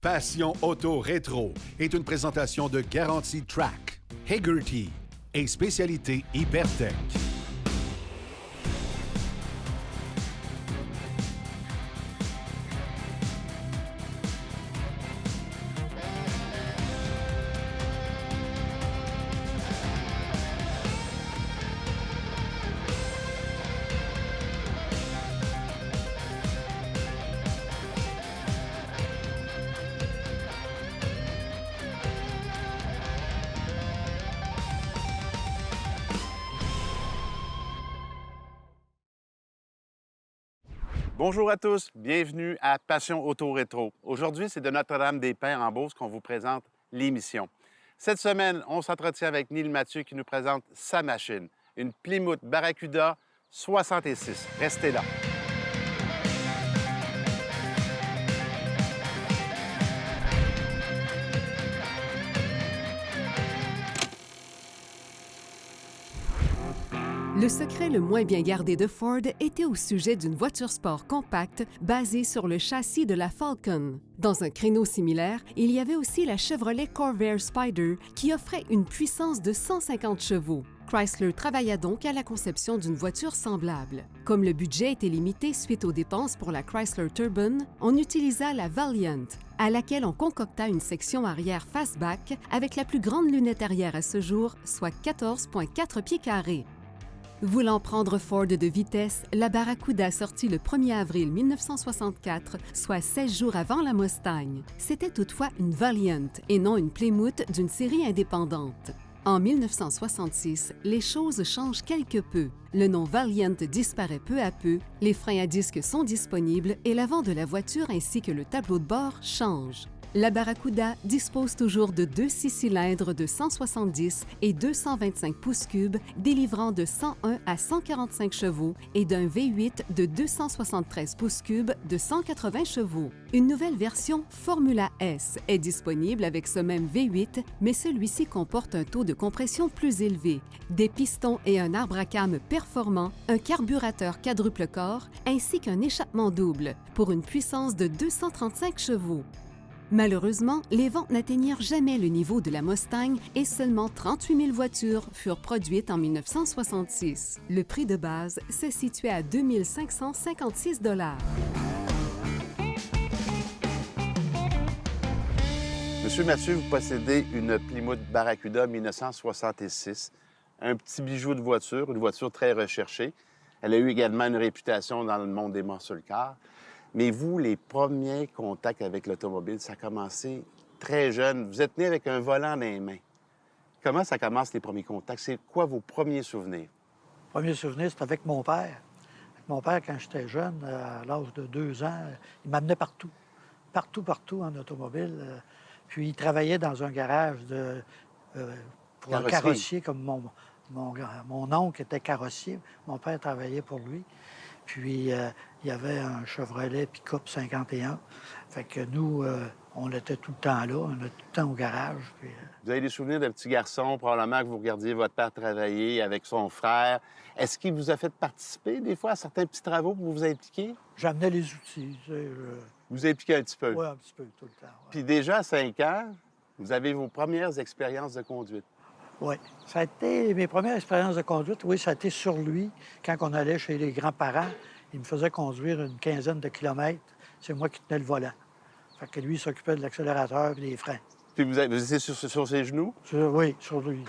Passion Auto Rétro est une présentation de Garantie Track, Hagerty et Spécialité Hypertech. Bonjour à tous, bienvenue à Passion Auto Rétro. Aujourd'hui, c'est de Notre-Dame-des-Pins en Beauce qu'on vous présente l'émission. Cette semaine, on s'entretient avec Neil Mathieu qui nous présente sa machine, une Plymouth Barracuda 66. Restez là. Le secret le moins bien gardé de Ford était au sujet d'une voiture sport compacte basée sur le châssis de la Falcon. Dans un créneau similaire, il y avait aussi la Chevrolet Corvair Spider qui offrait une puissance de 150 chevaux. Chrysler travailla donc à la conception d'une voiture semblable. Comme le budget était limité suite aux dépenses pour la Chrysler Turban, on utilisa la Valiant, à laquelle on concocta une section arrière fastback avec la plus grande lunette arrière à ce jour, soit 14,4 pieds carrés. Voulant prendre Ford de vitesse, la Barracuda sortit le 1er avril 1964, soit 16 jours avant la Mustang. C'était toutefois une Valiant et non une Plymouth d'une série indépendante. En 1966, les choses changent quelque peu. Le nom Valiant disparaît peu à peu, les freins à disque sont disponibles et l'avant de la voiture ainsi que le tableau de bord changent. La Barracuda dispose toujours de deux 6 cylindres de 170 et 225 pouces cubes, délivrant de 101 à 145 chevaux et d'un V8 de 273 pouces cubes de 180 chevaux. Une nouvelle version Formula S est disponible avec ce même V8, mais celui-ci comporte un taux de compression plus élevé, des pistons et un arbre à cames performant, un carburateur quadruple corps ainsi qu'un échappement double, pour une puissance de 235 chevaux. Malheureusement, les ventes n'atteignirent jamais le niveau de la Mustang et seulement 38 000 voitures furent produites en 1966. Le prix de base se situait à 2 556 $. Monsieur Mathieu, vous possédez une Plymouth Barracuda 1966, un petit bijou de voiture, une voiture très recherchée. Elle a eu également une réputation dans le monde des muscle cars. Mais vous, les premiers contacts avec l'automobile, ça a commencé très jeune. Vous êtes né avec un volant dans les mains. Comment ça commence, les premiers contacts? C'est quoi vos premiers souvenirs? Le premier souvenir, c'est avec mon père. Avec mon père, quand j'étais jeune, à l'âge de 2 ans, il m'amenait partout. Partout en automobile. Puis il travaillait dans un garage pour un carrossier, comme mon oncle était carrossier. Mon père travaillait pour lui. Puis, il y avait un Chevrolet pick-up 51. Fait que nous, on était tout le temps là, on était tout le temps au garage. Puis, Vous avez des souvenirs de petit garçon, probablement que vous regardiez votre père travailler avec son frère. Est-ce qu'il vous a fait participer des fois à certains petits travaux pour vous impliquer? J'amenais les outils. Tu sais, Vous impliquez un petit peu? Oui, un petit peu, tout le temps. Ouais. Puis déjà, à 5 ans, vous avez vos premières expériences de conduite. Oui. Ça a été mes premières expériences de conduite. Oui, ça a été sur lui. Quand on allait chez les grands-parents, il me faisait conduire une quinzaine de kilomètres. C'est moi qui tenais le volant. Fait que lui, il s'occupait de l'accélérateur et des freins. Puis vous étiez sur ses genoux? Oui, sur lui.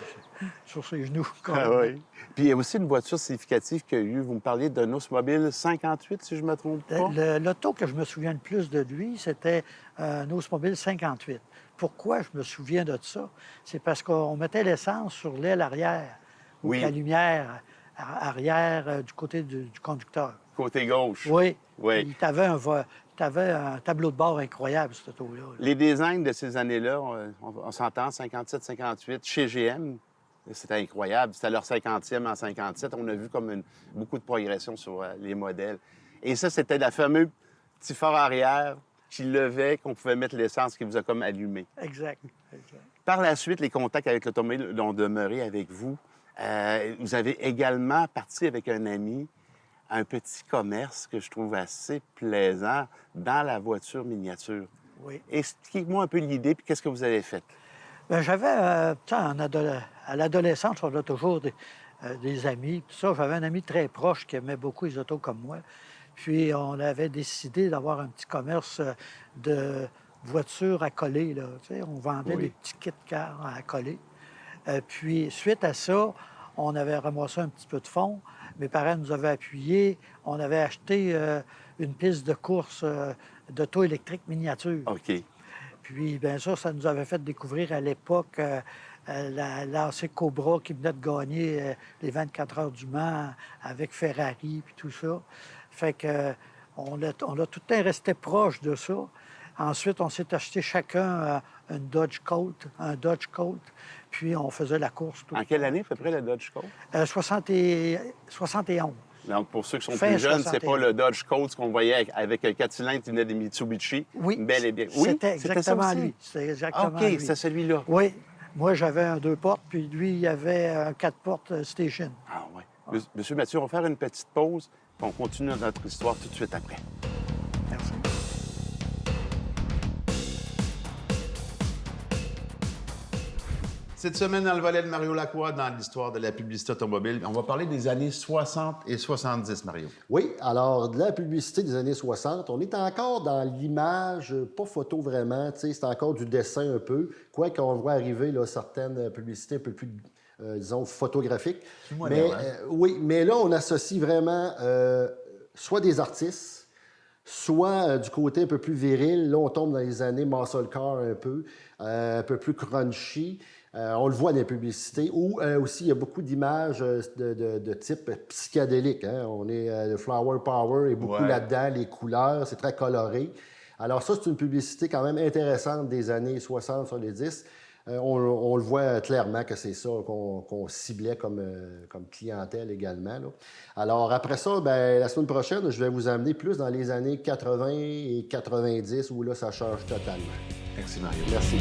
Sur ses genoux. Ah oui. Puis il y a aussi une voiture significative qu'il y a eu. Vous me parliez d'un Oldsmobile 58, si je ne me trompe pas. L'auto que je me souviens le plus de lui, c'était un Oldsmobile 58. Pourquoi je me souviens de ça? C'est parce qu'on mettait l'essence sur l'aile arrière, ou Oui. la lumière arrière du côté du conducteur. Côté gauche. Oui. Oui. Il t'avait un tableau de bord incroyable, cette auto-là. Là. Les designs de ces années-là, on s'entend, 57, 58, chez GM, c'était incroyable. C'était leur 50e en 57. On a vu comme beaucoup de progression sur les modèles. Et ça, c'était le fameux petit phare arrière qui levait, qu'on pouvait mettre l'essence qui vous a comme allumé. Exact. Par la suite, les contacts avec l'automobile ont demeuré avec vous. Vous avez également parti avec un ami un petit commerce que je trouve assez plaisant dans la voiture miniature. Oui. Expliquez-moi un peu l'idée, puis qu'est-ce que vous avez fait? Bien, j'avais, tu sais, à l'adolescence, on a toujours des amis, tout ça. J'avais un ami très proche qui aimait beaucoup les autos comme moi. Puis, on avait décidé d'avoir un petit commerce de voitures à coller, là. Tu sais, on vendait des petits kits cars à coller. Puis, suite à ça, on avait ramassé un petit peu de fonds. Mes parents nous avaient appuyés. On avait acheté une piste de course d'auto électrique miniature. OK. Puis, bien ça nous avait fait découvrir à l'époque l'AC Cobra qui venait de gagner les 24 heures du Mans avec Ferrari puis tout ça. Fait que on a tout le temps resté proche de ça. Ensuite, on s'est acheté chacun un Dodge Colt, puis on faisait la course. En quelle année, à peu près, le Dodge Colt? 71. Donc, pour ceux qui sont Fin plus jeunes, 61. c'est pas le Dodge Colt qu'on voyait avec un 4 cylindres qui venait des Mitsubishi. Oui, Bel et bien. c'était exactement ça aussi? lui. C'était exactement OK, lui. c'est celui-là. Oui. Moi, j'avais un 2 portes, puis lui, il avait un 4 portes Station. Ah oui. Monsieur Mathieu, on va faire une petite pause, puis on continue notre histoire tout de suite après. Merci. Cette semaine, dans le volet de Mario Lacroix, dans l'histoire de la publicité automobile, on va parler des années 60 et 70, Mario. Oui, alors de la publicité des années 60, on est encore dans l'image, pas photo vraiment, tu sais, c'est encore du dessin un peu, quoique on voit arriver là, certaines publicités un peu plus, disons, photographiques. Mais, oui, mais là, on associe vraiment soit des artistes, soit du côté un peu plus viril. Là, on tombe dans les années muscle car un peu plus crunchy. On le voit dans les publicités. Ou aussi, il y a beaucoup d'images de type psychédélique. Hein? On est le flower power est beaucoup là-dedans, les couleurs, c'est très coloré. Alors ça, c'est une publicité quand même intéressante des années 60 sur les 10. On le voit clairement que c'est ça qu'on ciblait comme clientèle également. Là. Alors après ça, bien, la semaine prochaine, je vais vous amener plus dans les années 80 et 90 où là, ça change totalement. Merci, Mario. Merci.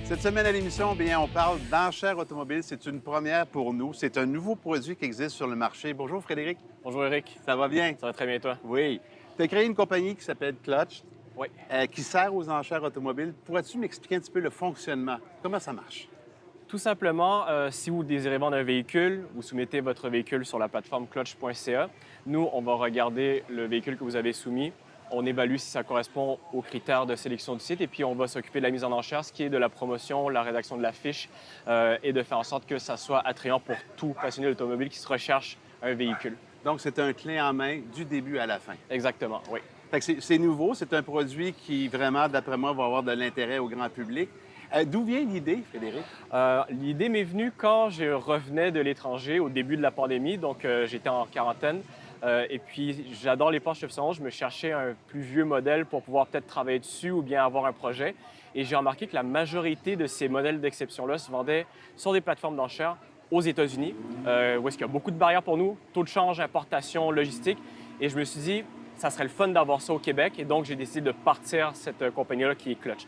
Cette semaine à l'émission, bien, on parle d'enchères automobiles. C'est une première pour nous. C'est un nouveau produit qui existe sur le marché. Bonjour, Frédéric. Bonjour, Eric. Ça va bien? Ça va très bien, toi? Oui. Tu as créé une compagnie qui s'appelle Clutch, Oui. qui sert aux enchères automobiles. Pourrais-tu m'expliquer un petit peu le fonctionnement? Comment ça marche? Tout simplement, si vous désirez vendre un véhicule, vous soumettez votre véhicule sur la plateforme clutch.ca. Nous, on va regarder le véhicule que vous avez soumis. On évalue si ça correspond aux critères de sélection du site et puis on va s'occuper de la mise en enchère, ce qui est de la promotion, la rédaction de la fiche et de faire en sorte que ça soit attrayant pour tout passionné d'automobile qui se recherche un véhicule. Donc, c'est un clé en main du début à la fin. Exactement, oui. Fait que c'est nouveau. C'est un produit qui, vraiment, d'après moi, va avoir de l'intérêt au grand public. D'où vient l'idée, Frédéric? L'idée m'est venue quand je revenais de l'étranger au début de la pandémie, donc j'étais en quarantaine. Et puis, j'adore les Porsche 911. Je me cherchais un plus vieux modèle pour pouvoir peut-être travailler dessus ou bien avoir un projet. Et j'ai remarqué que la majorité de ces modèles d'exception-là se vendaient sur des plateformes d'enchères aux États-Unis, où est-ce qu'il y a beaucoup de barrières pour nous, taux de change, importation, logistique. Et je me suis dit, ça serait le fun d'avoir ça au Québec. Et donc, j'ai décidé de partir cette compagnie-là qui est Clutch.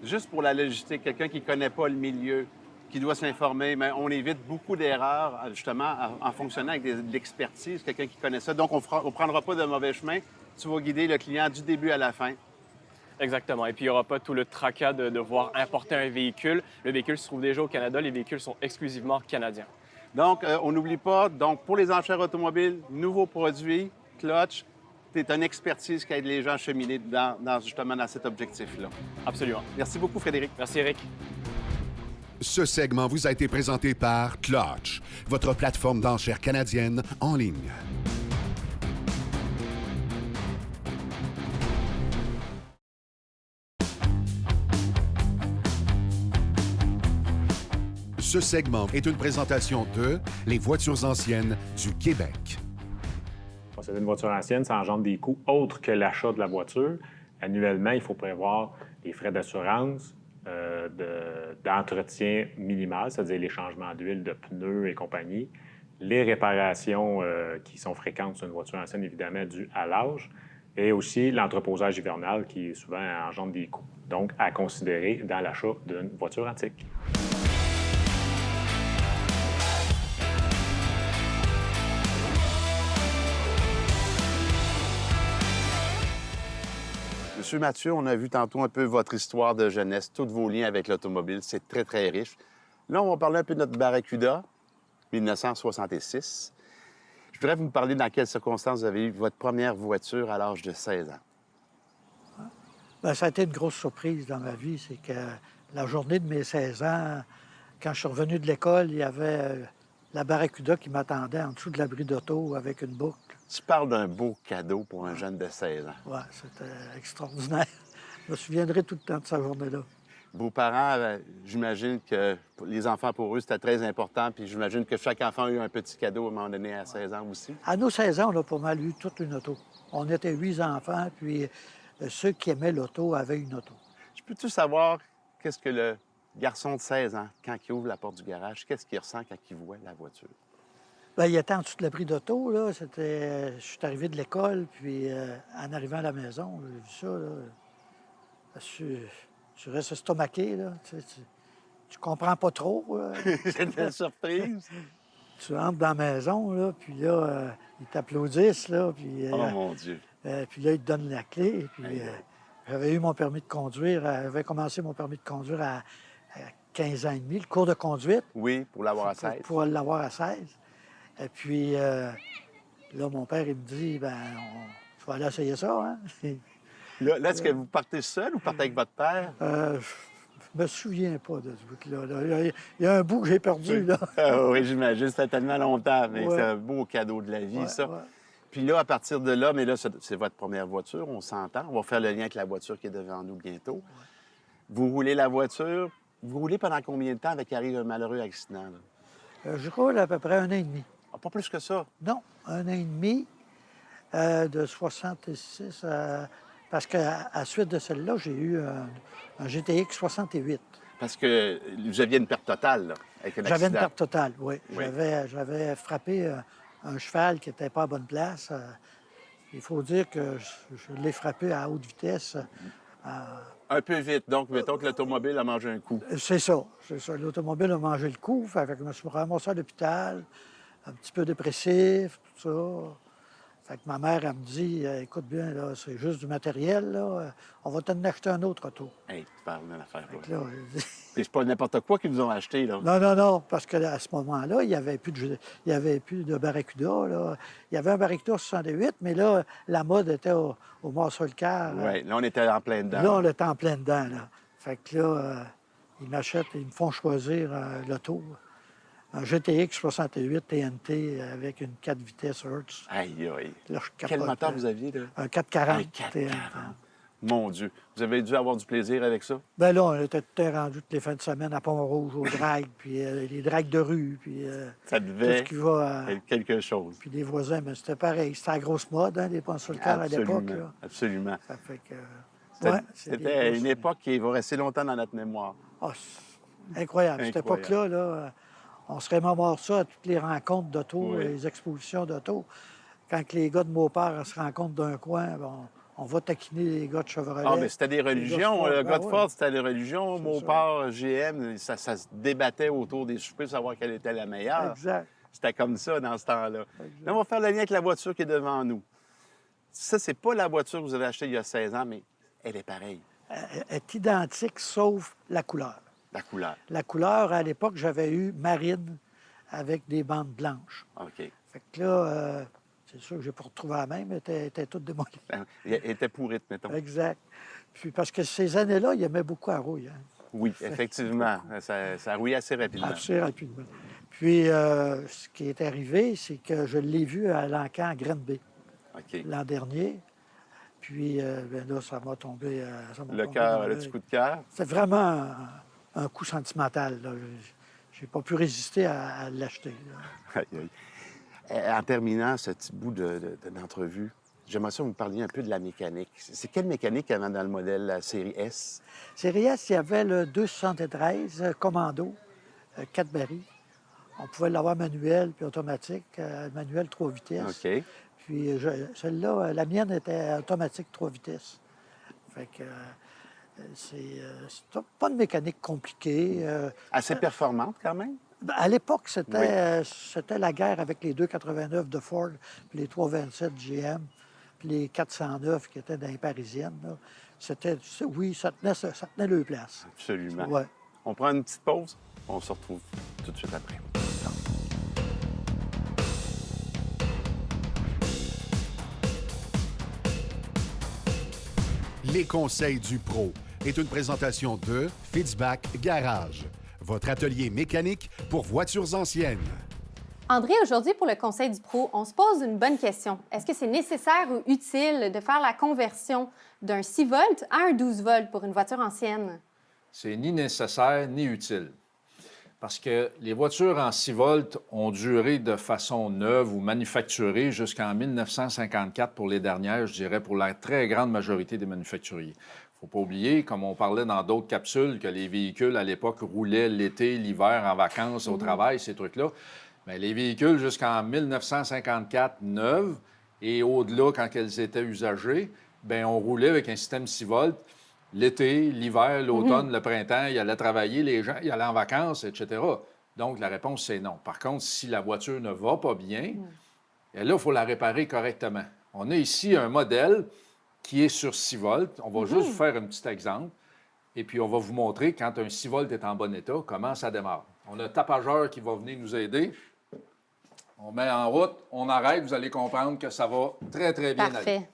Juste pour la logistique, quelqu'un qui ne connaît pas le milieu, qui doit s'informer, mais on évite beaucoup d'erreurs, justement, en fonctionnant avec de l'expertise, quelqu'un qui connaît ça. Donc, on ne prendra pas de mauvais chemin. Tu vas guider le client du début à la fin. Exactement. Et puis, il n'y aura pas tout le tracas de devoir importer un véhicule. Le véhicule se trouve déjà au Canada. Les véhicules sont exclusivement canadiens. Donc, on n'oublie pas, donc, pour les enchères automobiles, nouveau produit, Clutch. Tu es une expertise qui aide les gens à cheminer justement dans cet objectif-là. Absolument. Merci beaucoup, Frédéric. Merci, Eric. Ce segment vous a été présenté par Clutch, votre plateforme d'enchères canadienne en ligne. Ce segment est une présentation de Les voitures anciennes du Québec. Posséder une voiture ancienne, ça engendre des coûts autres que l'achat de la voiture. Annuellement, il faut prévoir les frais d'assurance, d'entretien minimal, c'est-à-dire les changements d'huile, de pneus et compagnie, les réparations qui sont fréquentes sur une voiture ancienne, évidemment, dues à l'âge, et aussi l'entreposage hivernal qui souvent engendre des coûts. Donc, à considérer dans l'achat d'une voiture antique. Monsieur Mathieu, on a vu tantôt un peu votre histoire de jeunesse, tous vos liens avec l'automobile. C'est très, très riche. Là, on va parler un peu de notre Barracuda, 1966. Je voudrais vous me parler dans quelles circonstances vous avez eu votre première voiture à l'âge de 16 ans. Bien, ça a été une grosse surprise dans ma vie. C'est que la journée de mes 16 ans, quand je suis revenu de l'école, il y avait la Barracuda qui m'attendait en dessous de l'abri d'auto avec une boucle. Tu parles d'un beau cadeau pour un jeune de 16 ans. Oui, c'était extraordinaire. Je me souviendrai tout le temps de cette journée-là. Vos parents, j'imagine que les enfants, pour eux, c'était très important. Puis j'imagine que chaque enfant a eu un petit cadeau à un moment donné à 16 ans aussi. À nos 16 ans, on a pas mal eu toute une auto. On était 8 enfants, puis ceux qui aimaient l'auto avaient une auto. Je peux-tu savoir qu'est-ce que le garçon de 16 ans, quand il ouvre la porte du garage, qu'est-ce qu'il ressent quand il voit la voiture? Bien, il était en dessous de l'abri d'auto, là. Je suis arrivé de l'école, puis en arrivant à la maison, j'ai vu ça, là. Tu restes estomaqué, là. Tu comprends pas trop. C'était une surprise. Tu rentres dans la maison, là, puis là, ils t'applaudissent, là, puis... Oh, mon Dieu. Puis là, ils te donnent la clé, puis... Aïe. J'avais eu mon permis de conduire, j'avais commencé mon permis de conduire à 15 ans et demi, le cours de conduite. Oui, pour l'avoir à 16. Pour l'avoir à 16. Et puis, là, mon père, il me dit, tu vas aller essayer ça, hein? Là, est-ce que vous partez seul ou partez avec votre père? Je me souviens pas de ce bout-là. Là. Il y a un bout que j'ai perdu, là. Oui, j'imagine, c'était tellement longtemps, mais Ouais. c'est un beau cadeau de la vie, Ouais, ça. ouais. Puis là, à partir de là, mais là, c'est votre première voiture, on s'entend. On va faire le lien avec la voiture qui est devant nous bientôt. Vous roulez la voiture. Vous roulez pendant combien de temps avec arrive un malheureux accident? Là? Je roule à peu près 1 an et demi. Ah, pas plus que ça. Non, 1 an et demi, de 66 à... Parce qu'à la suite de celle-là, j'ai eu un GTX 68. Parce que vous aviez une perte totale, là, avec un accident. J'avais une perte totale, oui. Oui. J'avais frappé un cheval qui n'était pas à bonne place. Il faut dire que je l'ai frappé à haute vitesse. Un peu vite. Donc, mettons que l'automobile a mangé un coup. C'est ça. L'automobile a mangé le coup. Fait que je me suis ramassé à l'hôpital, un petit peu dépressif, tout ça. Fait que ma mère, elle me dit, écoute bien, là, c'est juste du matériel, là. On va t'en acheter un autre auto. Hey, tu parles d'une affaire. Fait que là, j'ai dit, Et c'est pas n'importe quoi qu'ils vous ont acheté, là. non, parce qu'à ce moment-là, il n'y avait plus de Barracuda, là. Il y avait un Barracuda 68, mais là, la mode était au muscle car. Oui, là, on était en plein dedans. Là, on était en plein dedans, là. Fait que là, ils me font choisir l'auto. Un GTX 68 TNT avec une 4 vitesses Hertz. Aïe, aïe. Là, je Quel capote, moteur là. vous aviez, là? Un 440 Un 440. TNT. Mon Dieu. Vous avez dû avoir du plaisir avec ça? Ben là, on était tout rendu toutes les fins de semaine à Pont-Rouge, aux dragues, puis les dragues de rue, puis Ça tout ce devait qui va... être quelque chose. Puis les voisins, mais c'était pareil. C'était la grosse mode, hein, les ponts sur le car à l'époque. Absolument. Là. Absolument. Ça fait que... C'était ouais, c'est des c'était grosses- une époque qui va rester longtemps dans notre mémoire. Ah, c'est incroyable. Cette Incroyable. époque-là, là, on se remémore ça à toutes les rencontres d'auto, Oui. les expositions d'auto. Quand les gars de Maupert se rencontrent d'un coin, on va taquiner les gars de Chevrolet. Ah, mais c'était des religions. Le gars de Ford, c'était des religions. C'est Mopar, GM, ça se débattait autour des soupers, savoir quelle était la meilleure. Exact. C'était comme ça dans ce temps-là. Exact. Là, on va faire le lien avec la voiture qui est devant nous. Ça, c'est pas la voiture que vous avez achetée il y a 16 ans, mais elle est pareille, Elle est identique, sauf la couleur. la couleur. La couleur, à l'époque, j'avais eu marine avec des bandes blanches. OK. Fait que là, c'est sûr que j'ai pas retrouvé la même, elle était toute démolie. Elle était pourrite, mettons. Exact. Puis parce que ces années-là, il aimait beaucoup la rouille. Hein? Oui, effectivement. Ça rouille assez rapidement. Assez rapidement. Puis, ce qui est arrivé, c'est que je l'ai vu à l'encan à Grenby OK. l'an dernier. Puis, ben là, ça m'a tombé. Ça m'a Le tombé cœur, dans le l'œil. petit coup de cœur. C'est vraiment un coup sentimental. Là. J'ai pas pu résister à l'acheter. là. Aïe, aïe. En terminant ce petit bout d'entrevue, j'aimerais ça que vous me parliez un peu de la mécanique. C'est quelle mécanique qu'il y avait dans le modèle la série S? Série S, il y avait le 273 Commando, 4 barils. On pouvait l'avoir manuel puis automatique. Manuel 3 vitesses. OK. Puis celle-là, la mienne était automatique 3 vitesses. Fait que c'est pas une mécanique compliquée. Assez performante, quand même? À l'époque, c'était la guerre avec les 289 de Ford puis les 327 GM. puis les 409 qui étaient dans les parisiennes, là, oui, ça tenait leur place. Absolument. Ouais. On prend une petite pause. On se retrouve tout de suite après. Les conseils du pro est une présentation de Fitzbach Garage, votre atelier mécanique pour voitures anciennes. André, aujourd'hui, pour le Conseil du Pro, on se pose une bonne question. Est-ce que c'est nécessaire ou utile de faire la conversion d'un 6 volts à un 12 volts pour une voiture ancienne? C'est ni nécessaire ni utile. Parce que les voitures en 6 volts ont duré de façon neuve ou manufacturée jusqu'en 1954 pour les dernières, je dirais, pour la très grande majorité des manufacturiers. Il ne faut pas oublier, comme on parlait dans d'autres capsules, que les véhicules, à l'époque, roulaient l'été, l'hiver, en vacances, au travail, ces trucs-là. Bien, les véhicules, jusqu'en 1954, neuves, et au-delà, quand elles étaient usagées, bien, on roulait avec un système 6 volts. L'été, l'hiver, l'automne, le printemps, ils allaient travailler, les gens, ils allaient en vacances, etc. Donc, la réponse, c'est non. Par contre, si la voiture ne va pas bien, là, il faut la réparer correctement. On a ici un modèle qui est sur 6 volts. On va juste vous faire un petit exemple. Et puis, on va vous montrer, quand un 6 volts est en bon état, comment ça démarre. On a un tapageur qui va venir nous aider. On met en route, on arrête, vous allez comprendre que ça va très, très bien aller. Parfait.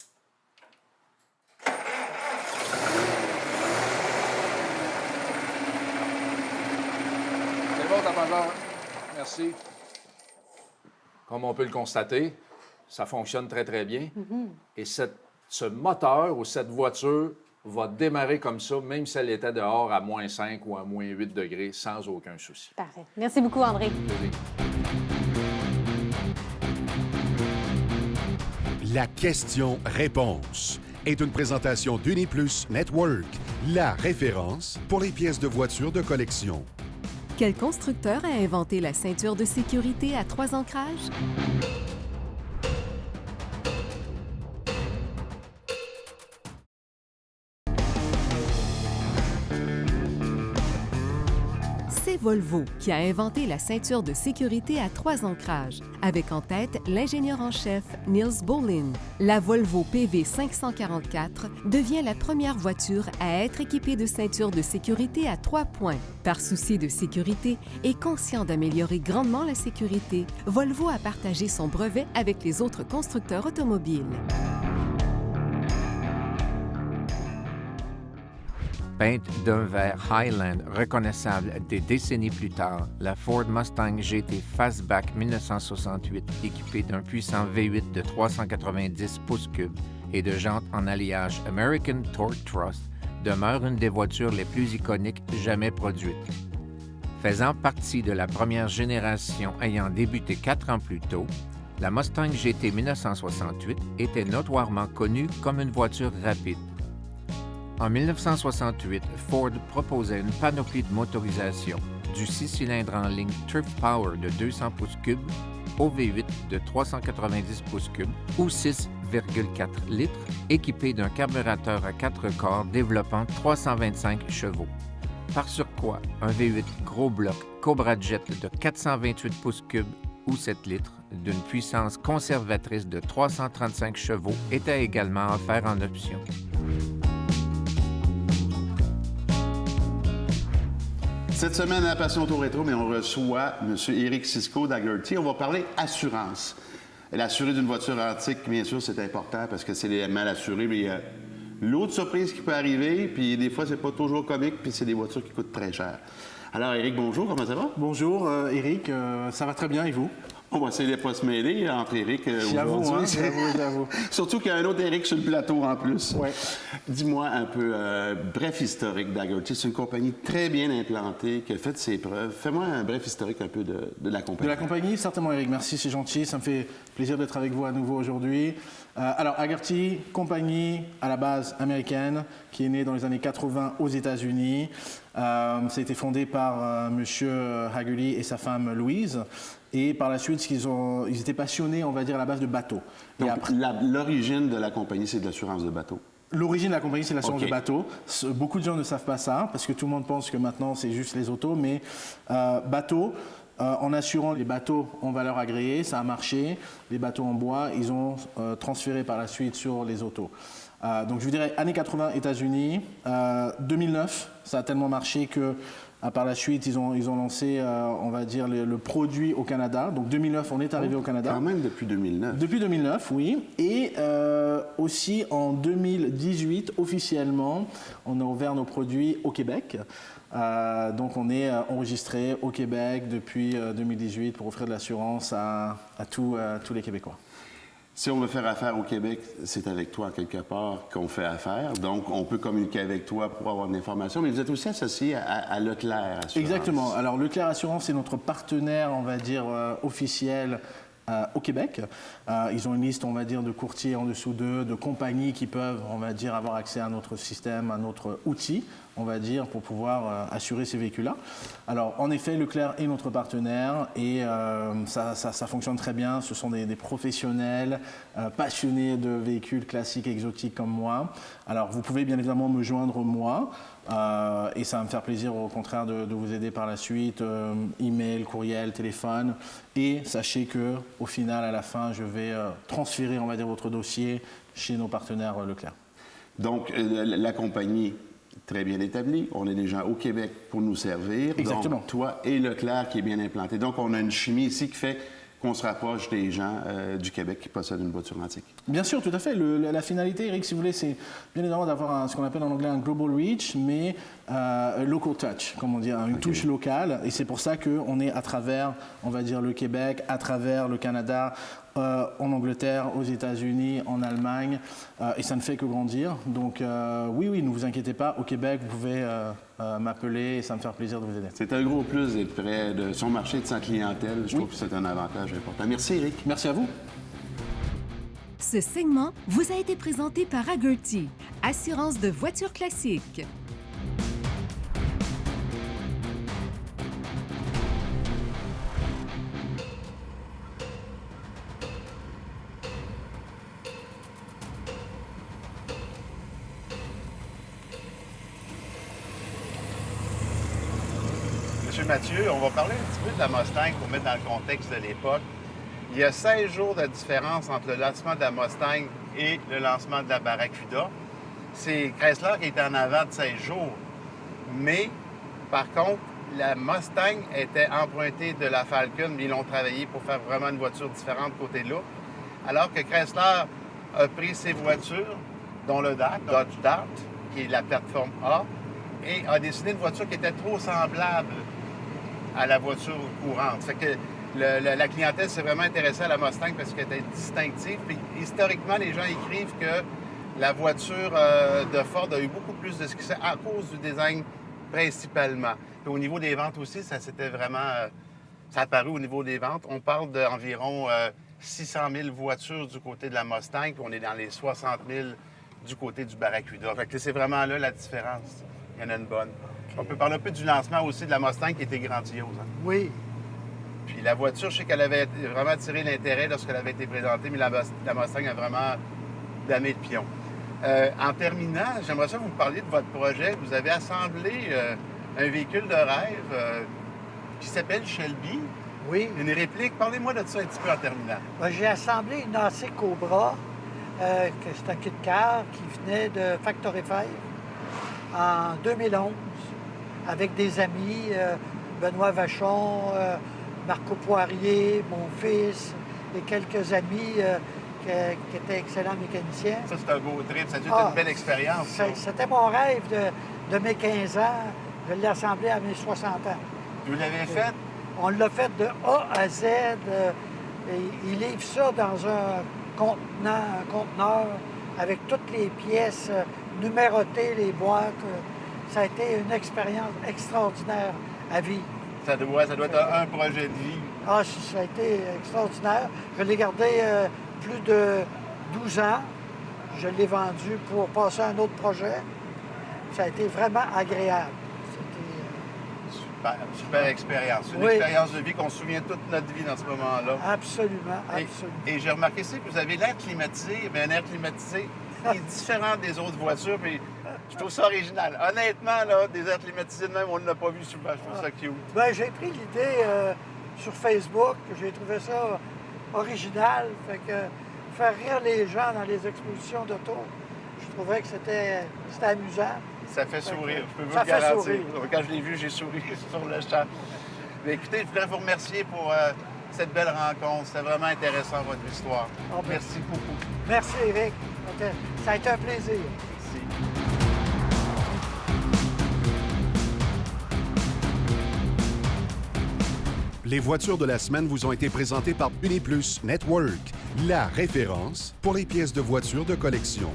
C'est bon, tapageur. Merci. Comme on peut le constater, ça fonctionne très, très bien. Et ce moteur ou cette voiture va démarrer comme ça, même si elle était dehors à moins 5 ou à moins 8 degrés, sans aucun souci. Parfait. Merci beaucoup, André. La question-réponse est une présentation d'Uniplus Network, la référence pour les pièces de voitures de collection. Quel constructeur a inventé la ceinture de sécurité à 3 ancrages? C'est Volvo qui a inventé la ceinture de sécurité à 3 ancrages, avec en tête l'ingénieur en chef Niels Bohlin. La Volvo PV544 devient la première voiture à être équipée de ceintures de sécurité à 3 points. Par souci de sécurité et conscient d'améliorer grandement la sécurité, Volvo a partagé son brevet avec les autres constructeurs automobiles. Peinte d'un vert Highland reconnaissable des décennies plus tard, la Ford Mustang GT Fastback 1968, équipée d'un puissant V8 de 390 pouces cubes et de jantes en alliage American Torque Trust, demeure une des voitures les plus iconiques jamais produites. Faisant partie de la première génération ayant débuté 4 ans plus tôt, la Mustang GT 1968 était notoirement connue comme une voiture rapide. En 1968, Ford proposait une panoplie de motorisation, du 6 cylindres en ligne Turf Power de 200 pouces cubes au V8 de 390 pouces cubes ou 6,4 litres, équipé d'un carburateur à 4 corps développant 325 chevaux. Par surcroît, un V8 gros bloc Cobra Jet de 428 pouces cubes ou 7 litres, d'une puissance conservatrice de 335 chevaux, était également offert en option. Cette semaine, à Passion Auto Rétro, mais on reçoit M. Éric Cisco d'Hagerty. On va parler assurance. L'assurer d'une voiture antique, bien sûr, c'est important parce que c'est les mal assurés, mais il y a l'autre surprise qui peut arriver, puis des fois, c'est pas toujours comique, puis c'est des voitures qui coûtent très cher. Alors, Éric, bonjour, comment ça va? Bonjour, Éric, ça va très bien, et vous? On va essayer de ne pas se mêler entre Éric aujourd'hui. J'avoue. Surtout qu'il y a un autre Éric sur le plateau en plus. Ouais. Dis-moi un peu, bref historique d'Hagerty. C'est une compagnie très bien implantée qui a fait ses preuves. Fais-moi un bref historique un peu de la compagnie. De la compagnie, certainement, Éric. Merci, c'est gentil. Ça me fait plaisir d'être avec vous à nouveau aujourd'hui. Alors, Hagerty, compagnie à la base américaine qui est née dans les années 80 aux États-Unis. Ça a été fondé par M. Hagerty et sa femme Louise. Et par la suite, ils étaient passionnés, on va dire, à la base de bateaux. Donc, l'origine de la compagnie, c'est de l'assurance de bateau? L'origine de la compagnie, c'est l'assurance de bateau. Beaucoup de gens ne savent pas ça, parce que tout le monde pense que maintenant, c'est juste les autos. Mais bateau, en assurant les bateaux en valeur agréée, ça a marché. Les bateaux en bois, ils ont transféré par la suite sur les autos. Donc je vous dirais années 80 États-Unis, 2009, ça a tellement marché que par la suite ils ont lancé, on va dire, le produit au Canada. Donc 2009, on est arrivé au Canada. Quand même depuis 2009. Depuis 2009, oui. Et aussi en 2018, officiellement, on a ouvert nos produits au Québec. Donc on est enregistré au Québec depuis 2018 pour offrir de l'assurance à tous les Québécois. Si on veut faire affaire au Québec, c'est avec toi, quelque part, qu'on fait affaire. Donc, on peut communiquer avec toi pour avoir de l'information. Mais vous êtes aussi associé à Leclerc Assurance. Exactement. Alors, Leclerc Assurance est notre partenaire, on va dire, officiel au Québec. Ils ont une liste, on va dire, de courtiers en dessous d'eux, de compagnies qui peuvent, on va dire, avoir accès à notre système, à notre outil, on va dire, pour pouvoir assurer ces véhicules-là. Alors, en effet, Leclerc est notre partenaire et ça fonctionne très bien. Ce sont des professionnels passionnés de véhicules classiques et exotiques comme moi. Alors, vous pouvez bien évidemment me joindre moi et ça va me faire plaisir, au contraire, de vous aider par la suite. Email, courriel, téléphone. Et sachez qu'au final, à la fin, je vais transférer, on va dire, votre dossier chez nos partenaires Leclerc. Donc, la compagnie très bien établie. On est des gens au Québec pour nous servir. Exactement. Donc, toi et Leclerc qui est bien implanté. Donc, on a une chimie ici qui fait qu'on se rapproche des gens du Québec qui possèdent une voiture antique. Bien sûr, tout à fait. La finalité, Eric, si vous voulez, c'est bien évidemment d'avoir ce qu'on appelle en anglais un global reach, mais local touch, comme on dit, une touche locale. Et c'est pour ça qu'on est à travers, on va dire, le Québec, à travers le Canada, en Angleterre, aux États-Unis, en Allemagne, et ça ne fait que grandir. Donc oui, ne vous inquiétez pas, au Québec, vous pouvez m'appeler et ça me fait plaisir de vous aider. C'est un gros plus d'être près de son marché, de sa clientèle. Je trouve que c'est un avantage important. Merci, Eric. Merci à vous. Ce segment vous a été présenté par Hagerty, assurance de voitures classiques. Monsieur Mathieu, on va parler un petit peu de la Mustang pour mettre dans le contexte de l'époque. Il y a 16 jours de différence entre le lancement de la Mustang et le lancement de la Barracuda. C'est Chrysler qui est en avant de 16 jours. Mais, par contre, la Mustang était empruntée de la Falcon, mais ils l'ont travaillé pour faire vraiment une voiture différente côté de là. Alors que Chrysler a pris ses voitures, dont le Dodge Dart, qui est la plateforme A, et a dessiné une voiture qui était trop semblable à la voiture courante. Fait que la clientèle s'est vraiment intéressée à la Mustang parce qu'elle était distinctive. Puis, historiquement, les gens écrivent que la voiture de Ford a eu beaucoup plus de succès à cause du design principalement. Puis, au niveau des ventes aussi, ça s'était vraiment... ça a apparu au niveau des ventes. On parle d'environ 600 000 voitures du côté de la Mustang, puis on est dans les 60 000 du côté du Barracuda. Fait que c'est vraiment là la différence. Il y en a une bonne. On peut parler un peu du lancement aussi de la Mustang qui était grandiose. Hein? Oui. Puis la voiture, je sais qu'elle avait vraiment attiré l'intérêt lorsqu'elle avait été présentée, mais la Mustang a vraiment damé le pion. En terminant, j'aimerais ça que vous parliez de votre projet. Vous avez assemblé un véhicule de rêve qui s'appelle Shelby. Oui. Une réplique. Parlez-moi de ça un petit peu en terminant. Ben, j'ai assemblé une AC Cobra, que c'est un kit car qui venait de Factory 5 en 2011 avec des amis, Benoît Vachon, Marco Poirier, mon fils et quelques amis qui étaient excellents mécaniciens. Ça, c'est un beau trip. Ça a dû être une belle expérience. C'était mon rêve de mes 15 ans. Je l'ai assemblé à mes 60 ans. Vous l'avez fait? On l'a fait de A à Z. Et il livre ça dans un conteneur avec toutes les pièces numérotées, les boîtes. Ça a été une expérience extraordinaire à vie. Ça doit être un projet de vie. Ah, ça a été extraordinaire. Je l'ai gardé plus de 12 ans. Je l'ai vendu pour passer à un autre projet. Ça a été vraiment agréable. Super expérience. Une expérience de vie qu'on se souvient toute notre vie dans ce moment-là. Absolument, absolument. Et j'ai remarqué aussi que vous avez l'air climatisé, mais un air climatisé qui est différent des autres voitures. Puis je trouve ça original. Honnêtement, là, des airs climatisés de même, on ne l'a pas vu souvent. Je trouve ça cute. Bien, j'ai pris l'idée. sur Facebook. J'ai trouvé ça original. Fait que faire rire les gens dans les expositions d'auto, je trouvais que c'était amusant. Ça fait sourire, je peux vous ça le garantir. Fait sourire. Quand je l'ai vu, j'ai souri sur le champ. Mais écoutez, je voudrais vous remercier pour cette belle rencontre. C'était vraiment intéressant, votre histoire. Merci beaucoup. Merci, Éric. Ça a été un plaisir. Merci. Les voitures de la semaine vous ont été présentées par Uniplus Network, la référence pour les pièces de voitures de collection.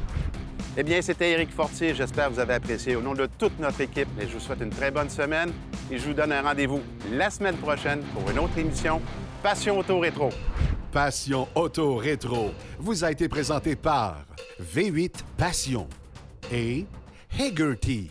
Eh bien, c'était Éric Fortier. J'espère que vous avez apprécié. Au nom de toute notre équipe, je vous souhaite une très bonne semaine et je vous donne un rendez-vous la semaine prochaine pour une autre émission Passion Auto Rétro. Passion Auto Rétro vous a été présenté par V8 Passion et Hagerty.